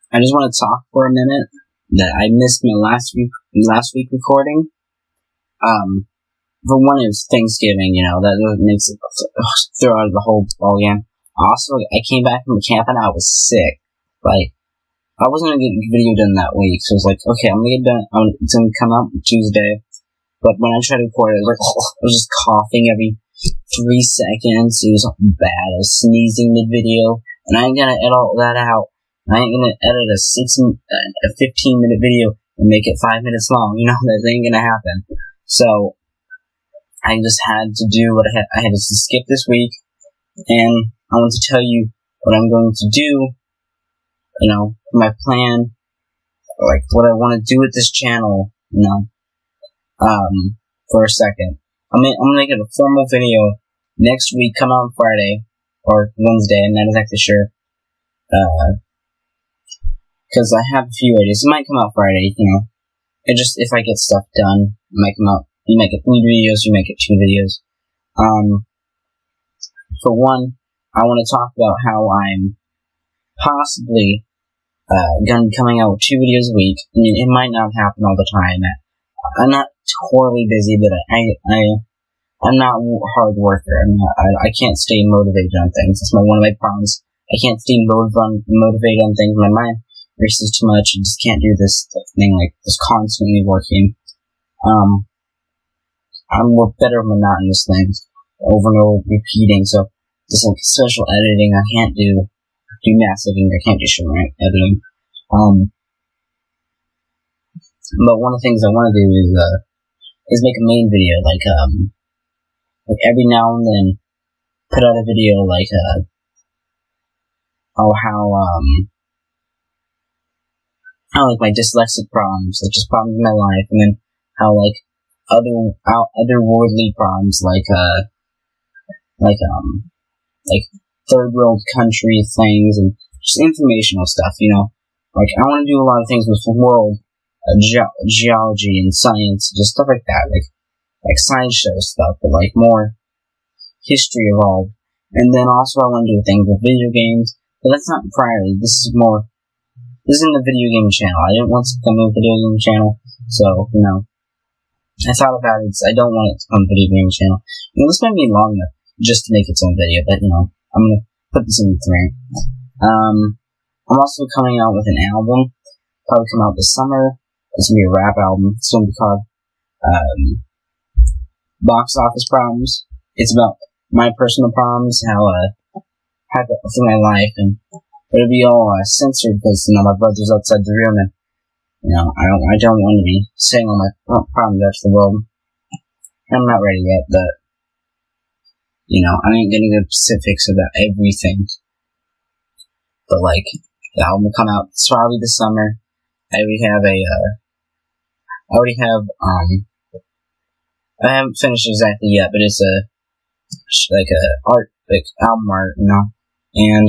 I just want to talk for a minute that I missed my last week recording. For one, it was Thanksgiving, that makes it throw out of the whole ballgame. Also, I came back from camp and I was sick. Like, I wasn't gonna get a video done that week, so I was like, okay, I'm gonna get done. It's gonna come out Tuesday. But when I tried to record it, I was just coughing every 3 seconds. It was bad. I was sneezing mid-video, and I ain't gonna edit all that out. I ain't gonna edit a 15-minute video and make it 5 minutes long. That ain't gonna happen. So, I just had to do what I had to skip this week, and I want to tell you what I'm going to do, my plan, like what I want to do with this channel, for a second. I'm gonna make it a formal video next week, come out on Friday, or Wednesday, I'm not exactly sure, because I have a few ideas. It might come out Friday, if I get stuff done, it might come out. You make it 3 videos, you make it 2 videos. For one, I want to talk about how I'm possibly gonna be coming out with 2 videos a week. I mean, it might not happen all the time. I'm not horribly busy, but I'm not a hard worker. I can't stay motivated on things. That's one of my problems. I can't stay motivated on things. My mind races too much. I just can't do this thing, like, just constantly working. I'm better at monotonous things, over and over repeating, so just like special editing, I can't do mass editing, I can't do short editing. But one of the things I want to do is make a main video, like every now and then, put out a video, like, how like my dyslexic problems, like just problems in my life, and then how like otherworldly problems, like third world country things, and just informational stuff, Like, I want to do a lot of things with world geology and science, just stuff like that, like science show stuff, but like more history involved. And then also I want to do things with video games, but that's not priority. This isn't the video game channel. I didn't want to become a video game channel, so I thought about it. I don't want it to become a video game channel. This might be long enough just to make its own video, but I'm gonna put this in the thread. I'm also coming out with an album. Probably come out this summer. It's gonna be a rap album. It's gonna be called Box Office Problems. It's about my personal problems, how I had to through my life, and it'll be all censored because my brother's outside the room, and I don't want to be saying all my problems out to the world. I'm not ready yet, but I ain't getting into specifics about everything. But like, the album will come out probably this summer. I haven't finished exactly yet, but it's album art, and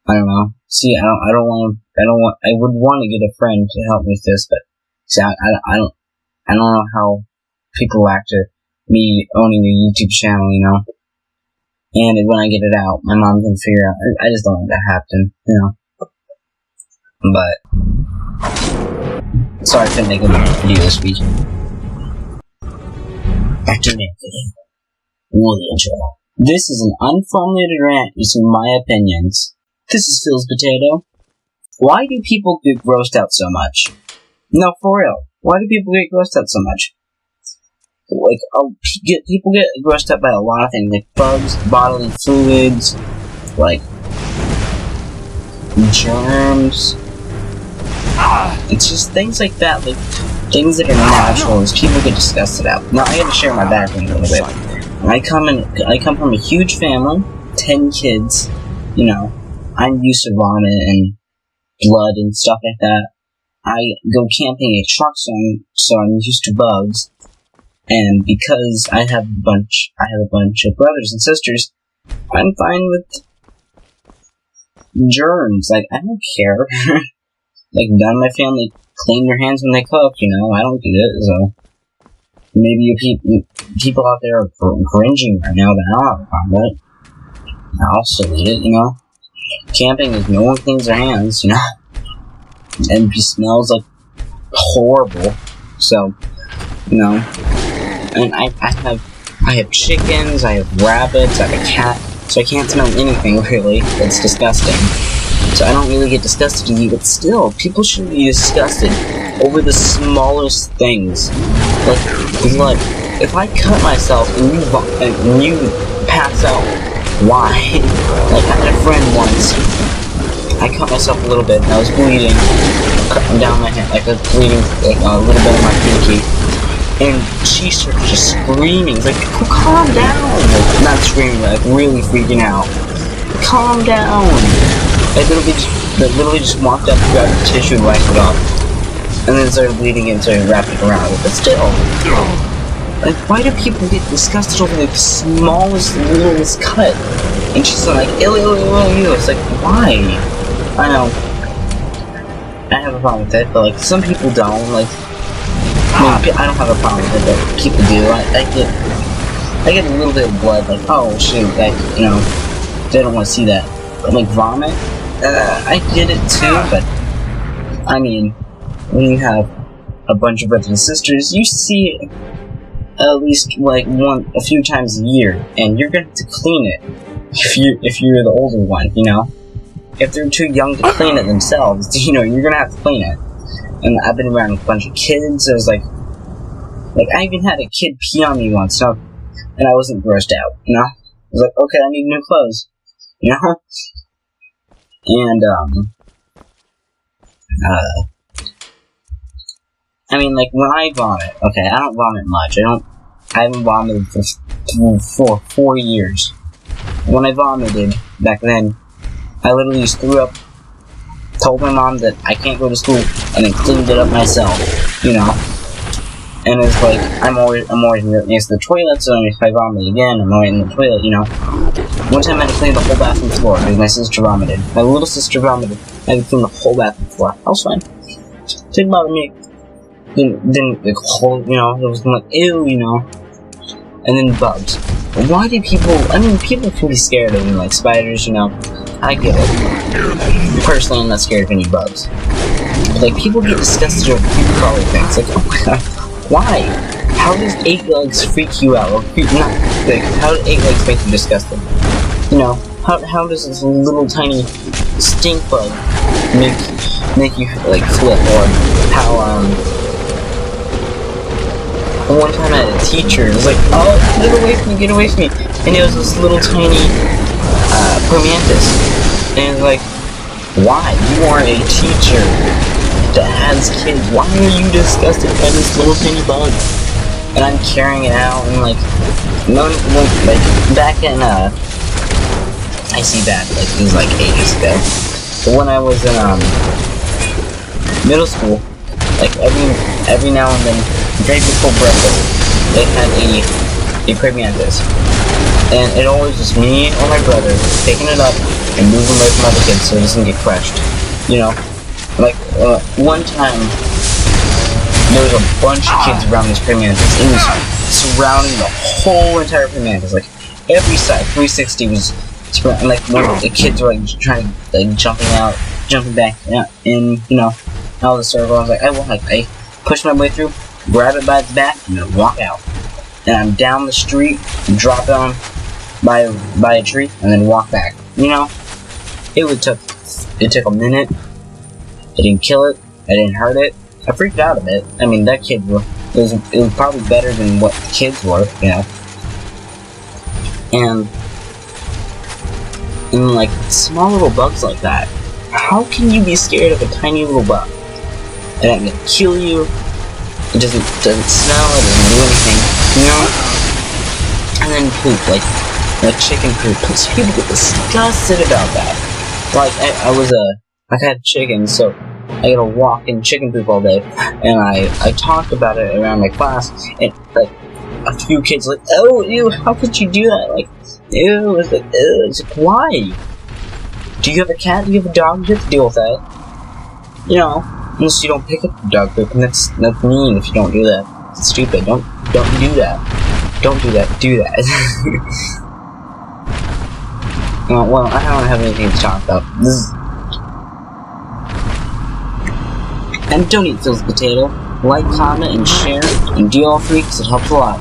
I don't know. See, I would want to get a friend to help me with this, but see, I don't know how people act to me owning a YouTube channel, and when I get it out, my mom can figure out. I just don't want that to happen, But sorry I couldn't make a video this week. Back to the main video. Woolly intro. This is an unformulated rant using my opinions. This is Phil's Potato. Why do people get grossed out so much? No, for real. Why do people get grossed out so much? Like, people get grossed out by a lot of things, like bugs, bodily fluids, like germs. It's just things like that, like things that are natural, as people get disgusted out. Now, I gotta share my background a little bit. I come from a huge family, 10 kids. I'm used to vomit and blood and stuff like that. I go camping in trucks, so I'm used to bugs. And because I have a bunch of brothers and sisters, I'm fine with germs. Like, I don't care. Like, none of my family clean their hands when they cook, I don't do it, so maybe people out there are cringing right now, but I don't have a problem with it. I'll still eat it, Camping is no one cleans their hands, and he smells like horrible. So, you know, and I have chickens, I have rabbits, I have a cat, so I can't smell anything really. It's disgusting. So I don't really get disgusted to eat, but still, people shouldn't be disgusted over the smallest things. Like blood. If I cut myself and you pass out, why? Like I had a friend once. I cut myself a little bit and I was bleeding down my head, like I was bleeding like a little bit of my pinky. And she started just screaming. It's like, oh, calm down. Like, not screaming, like really freaking out. Calm down. I literally just walked up, grabbed the tissue, and wiped it off. And then started bleeding and started wrapping it around. But still, like, why do people get disgusted over the smallest, littlest cut? And she's like, ew, ew, ew, ew. It's like, why? I know. I have a problem with it, but like, some people don't. Like, I mean, I don't have a problem with it, but people do. I get a little bit of blood, like, oh shoot, you know, they don't want to see that. But like vomit, I get it too, but I mean, when you have a bunch of brothers and sisters, you see it at least like a few times a year, and you're gonna have to clean it if you're the older one, you know. If they're too young to clean it themselves, you know, you're gonna have to clean it. And I've been around a bunch of kids. It was like I even had a kid pee on me once, and I wasn't grossed out, you know. I was like, okay, I need new clothes, you know. And I mean, like when I vomit, okay, I don't vomit much. I haven't vomited for 4 years. When I vomited back then, I literally just threw up, told my mom that I can't go to school, and then cleaned it up myself, you know. And it's like, I'm always next to the toilet, so if I vomit again, I'm already in the toilet, you know. One time I had to clean the whole bathroom floor because my sister vomited. My little sister vomited. I had to clean the whole bathroom floor. I was fine. Didn't bother me. Didn't like, whole, you know, it was like, ew, you know. And then bugs. Why do people, I mean, people can be scared of them, like spiders, you know. I get it. Personally, I'm not scared of any bugs. But, like, people get disgusted over crawly things. Like, oh my god, why? How does 8 legs freak you out? Or how do 8 legs make you disgusted? You know, how does this little tiny stink bug make you, like, flip? Or how, one time I had a teacher, it was like, oh, get away from me, get away from me. And it was this little tiny, Promantis. And it's like, why? You are a teacher that has kids. Why are you disgusted by this little tiny bug? And I'm carrying it out, and like, like, back in, I see that, like, it was like ages ago. But when I was in, middle school, like, every now and then, right before breakfast, they had a Promantis. And it always was me or my brother picking it up and moving away from other kids so it doesn't get crushed. You know? Like, one time, there was a bunch of kids around this Promantis. It was surrounding the whole entire Promantis. Like, every side, 360 was surrounding, like, when the kids were, like, trying, like, jumping back in, you know, out of the circle. I was like, I push my way through, grab it by its back, and then walk out. And I'm down the street, drop it on by a tree, and then walk back. You know, it took a minute. I didn't kill it. I didn't hurt it. I freaked out a bit. I mean, that kid it was probably better than what the kids were, you know. And like small little bugs like that. How can you be scared of a tiny little bug? And it can kill you. It doesn't smell, it doesn't do anything, you know? And then poop, like chicken poop. People get disgusted about that. Like, I had chicken, so I gotta walk in chicken poop all day. And I talked about it around my class, and like, a few kids like, oh, ew, how could you do that? Like, ew, it's like, ew. It's like, why? Do you have a cat? Do you have a dog? You have to deal with that. You know? Unless you don't pick up the dog poop, and that's mean if you don't do that. It's stupid. Don't do that. Don't do that. Do that. Well, I don't have anything to talk about. And don't eat Phil's potato. Like, comment, and share, and do all three because it helps a lot.